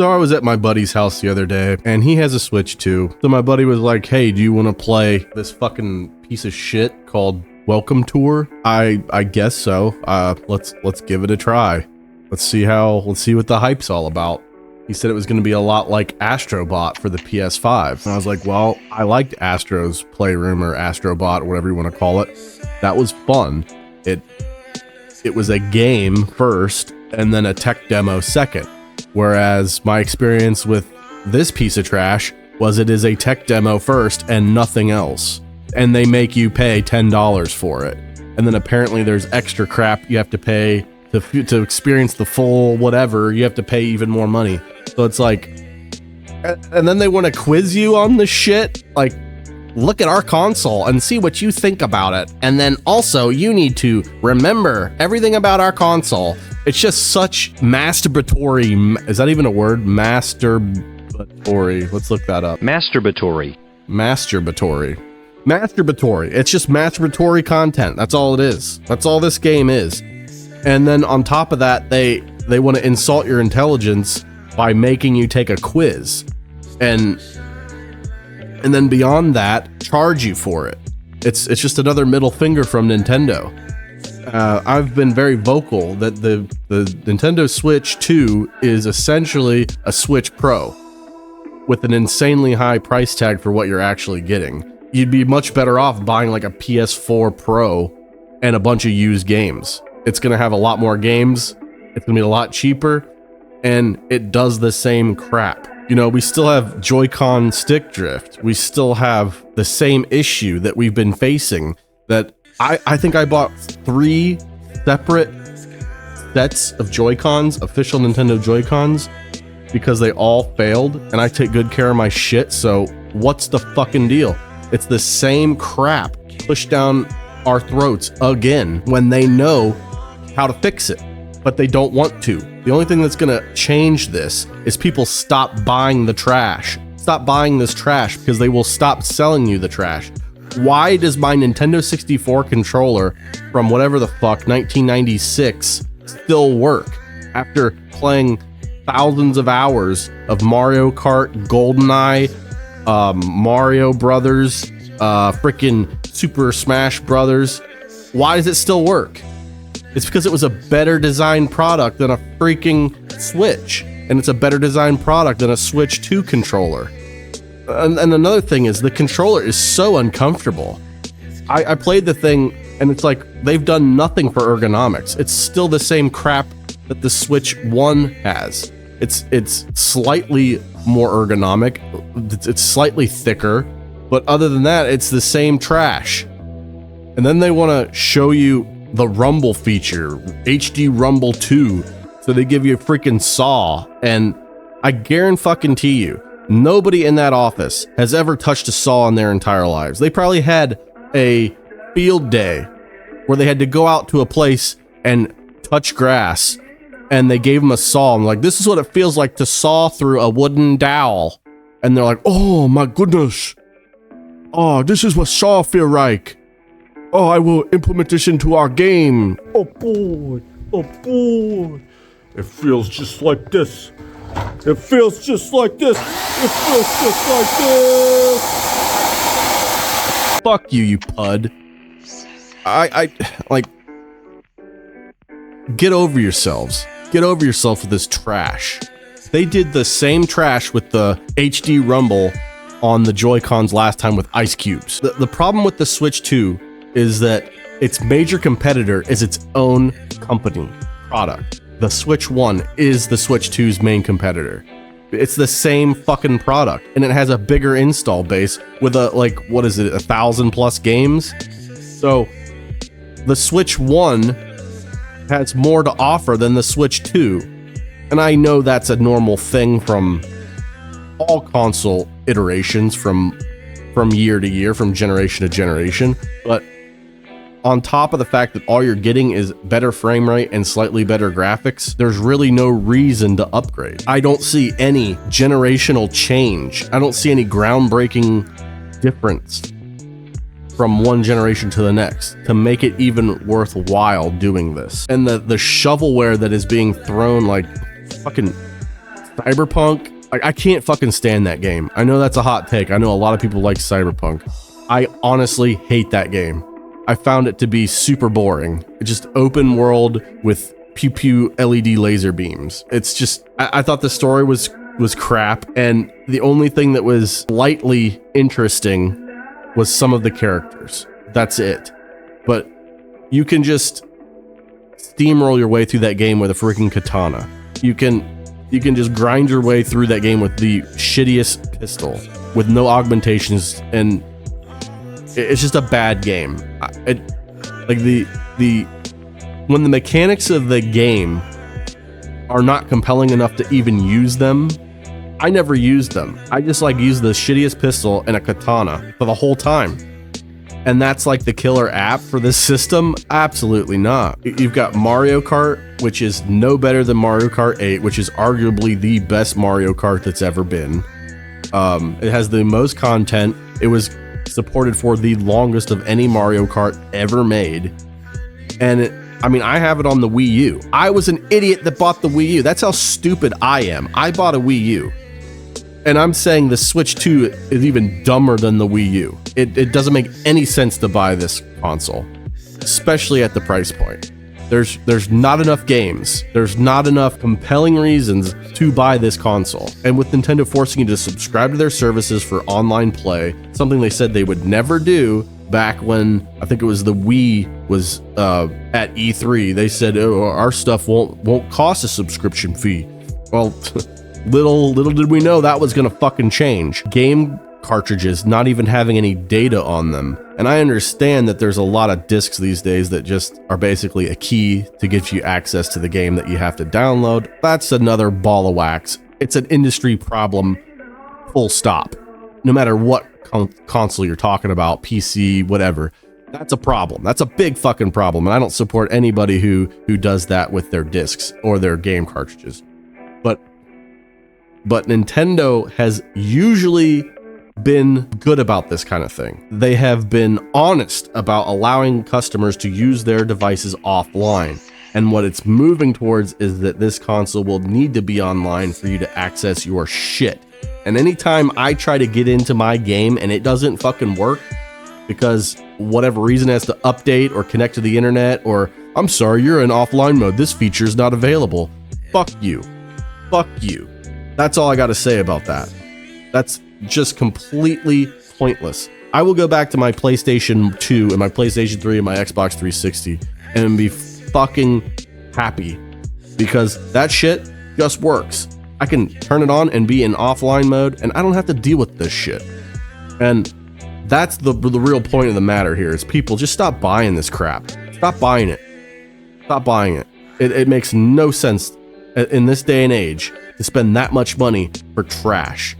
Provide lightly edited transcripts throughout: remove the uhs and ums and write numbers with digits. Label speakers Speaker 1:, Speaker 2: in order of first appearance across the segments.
Speaker 1: So I was at my buddy's house the other day, and he has a Switch too. So my buddy was like, hey, do you want to play this fucking piece of shit called Welcome Tour? I guess so. Let's give it a try. Let's see what the hype's all about. He said it was going to be a lot like Astrobot for the PS5. And I was like, well, I liked Astro's Playroom or Astrobot, or whatever you want to call it. That was fun. It was a game first, and then a tech demo second. Whereas my experience with this piece of trash was it is a tech demo first and nothing else. And they make you pay $10 for it. And then apparently there's extra crap you have to pay to experience the full whatever. You have to pay even more money. So it's like, and then they want to quiz you on the shit. Like, look at our console and see what you think about it. And then also you need to remember everything about our console. It's just such masturbatory. Is that even a word? Masturbatory. Let's look that up.
Speaker 2: Masturbatory.
Speaker 1: It's just masturbatory content. That's all it is. That's all this game is. And then on top of that, they want to insult your intelligence by making you take a quiz. And then beyond that, charge you for it. It's just another middle finger from Nintendo. I've been very vocal that the Nintendo Switch 2 is essentially a Switch Pro with an insanely high price tag for what you're actually getting. You'd be much better off buying like a PS4 Pro and a bunch of used games. It's going to have a lot more games. It's going to be a lot cheaper, and it does the same crap. You know, we still have Joy-Con stick drift. We still have the same issue that we've been facing. That I think I bought 3 separate sets of Joy-Cons, official Nintendo Joy-Cons, because they all failed, and I take good care of my shit, so what's the fucking deal? It's the same crap pushed down our throats again when they know how to fix it, but they don't want to. The only thing that's gonna change this is people stop buying the trash. Stop buying this trash because they will stop selling you the trash. Why does my Nintendo 64 controller from whatever the fuck 1996 still work after playing thousands of hours of Mario Kart, GoldenEye, Mario Brothers, freaking Super Smash Brothers? Why does it still work? It's because it was a better designed product than a freaking Switch, and it's a better designed product than a Switch 2 controller. And another thing is the controller is so uncomfortable. I played the thing, and it's like they've done nothing for ergonomics. It's still the same crap that the Switch 1 has. It's slightly more ergonomic. It's slightly thicker, but other than that, it's the same trash. And then they want to show you the Rumble feature, HD Rumble 2. So they give you a freaking saw, and I guarantee you, nobody in that office has ever touched a saw in their entire lives. They probably had a field day where they had to go out to a place and touch grass, and they gave them a saw. I'm like, this is what it feels like to saw through a wooden dowel. And they're like, oh my goodness. Oh, this is what saw feel like. Oh, I will implement this into our game. Oh boy. Oh boy. It feels just like this. It feels just like this. It feels just like this. Fuck you, you pud. I like, get over yourselves. Get over yourself with this trash. They did the same trash with the HD Rumble on the Joy-Cons last time with ice cubes. The problem with the Switch 2 is that its major competitor is its own company product. The Switch 1 is the Switch 2's main competitor. It's the same fucking product, and it has a bigger install base with a, like, what is it, 1,000 plus games? So the Switch 1 has more to offer than the Switch 2. And I know that's a normal thing from all console iterations from year to year, from generation to generation. But on top of the fact that all you're getting is better frame rate and slightly better graphics, there's really no reason to upgrade. I don't see any generational change. I don't see any groundbreaking difference from one generation to the next to make it even worthwhile doing this. And the shovelware that is being thrown like fucking Cyberpunk, I can't fucking stand that game. I know that's a hot take. I know a lot of people like Cyberpunk. I honestly hate that game. I found it to be super boring. It's just open world with pew pew LED laser beams. It's just, I thought the story was crap, and the only thing that was lightly interesting was some of the characters. That's it. But you can just steamroll your way through that game with a freaking katana. You can just grind your way through that game with the shittiest pistol with no augmentations, and it's just a bad game. When the mechanics of the game are not compelling enough to even use them, I never used them. I just use the shittiest pistol and a katana for the whole time. And that's the killer app for this system? Absolutely not. You've got Mario Kart, which is no better than Mario Kart 8, which is arguably the best Mario Kart that's ever been. It has the most content. It was supported for the longest of any Mario Kart ever made. And I have it on the Wii U. I was an idiot that bought the Wii U. That's how stupid I am. I bought a Wii U. And I'm saying the Switch 2 is even dumber than the Wii U. It doesn't make any sense to buy this console, especially at the price point. There's not enough games. There's not enough compelling reasons to buy this console. And with Nintendo forcing you to subscribe to their services for online play, something they said they would never do back when I think it was the Wii was at E3, they said, "Oh, our stuff won't cost a subscription fee." Well, little did we know that was gonna fucking change. Game cartridges not even having any data on them. And I understand that there's a lot of discs these days that just are basically a key to get you access to the game that you have to download. That's another ball of wax. It's an industry problem, full stop. No matter what console you're talking about, PC, whatever, that's a problem. That's a big fucking problem. And I don't support anybody who does that with their discs or their game cartridges. But Nintendo has usually been good about this kind of thing. They have been honest about allowing customers to use their devices offline. And what it's moving towards is that this console will need to be online for you to access your shit. And anytime I try to get into my game and it doesn't fucking work because whatever reason it has to update or connect to the internet, or I'm sorry, you're in offline mode, this feature is not available. Fuck you. Fuck you. That's all I got to say about that. That's just completely pointless. I will go back to my PlayStation 2 and my PlayStation 3 and my Xbox 360 and be fucking happy because that shit just works. I can turn it on and be in offline mode and I don't have to deal with this shit. And that's the real point of the matter here is people just stop buying this crap. Stop buying it. Stop buying it. It makes no sense in this day and age to spend that much money for trash.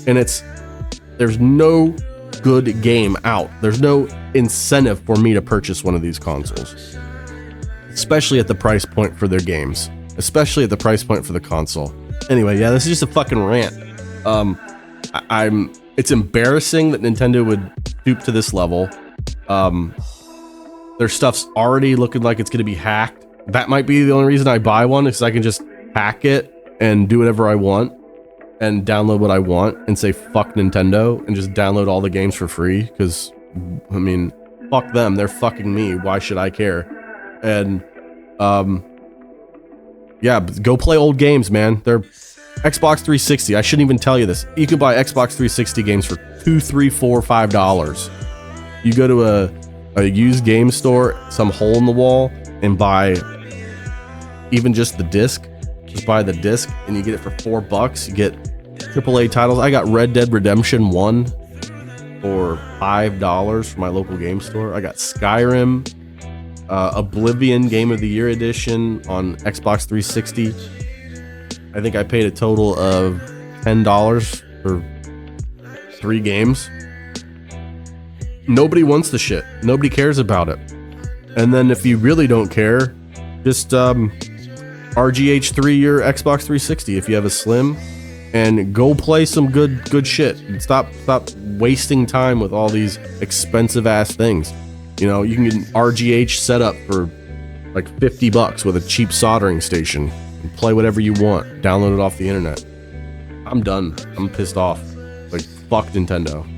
Speaker 1: And there's no good game out. There's no incentive for me to purchase one of these consoles, especially at the price point for their games, especially at the price point for the console. Anyway, yeah, this is just a fucking rant. It's embarrassing that Nintendo would stoop to this level. Their stuff's already looking like it's going to be hacked. That might be the only reason I buy one, is I can just hack it and do whatever I want and download what I want and say fuck Nintendo and just download all the games for free, because fuck them, they're fucking me, why should I care? And yeah, go play old games, man. They're Xbox 360, I shouldn't even tell you this, you can buy Xbox 360 games for $2, $3, $4, $5. You go to a used game store, some hole in the wall, and buy even just the disc. Just buy the disc and you get it for $4. You get AAA titles. I got Red Dead Redemption 1 for $5 from my local game store. I got Skyrim, Oblivion Game of the Year edition on Xbox 360. I think I paid a total of $10 for 3 games. Nobody wants the shit. Nobody cares about it. And then if you really don't care, just RGH3 your Xbox 360 if you have a Slim, and go play some good shit. And stop wasting time with all these expensive ass things. You can get an RGH setup for like $50 with a cheap soldering station. play whatever you want. Download it off the internet. I'm done. I'm pissed off. Like, fuck Nintendo.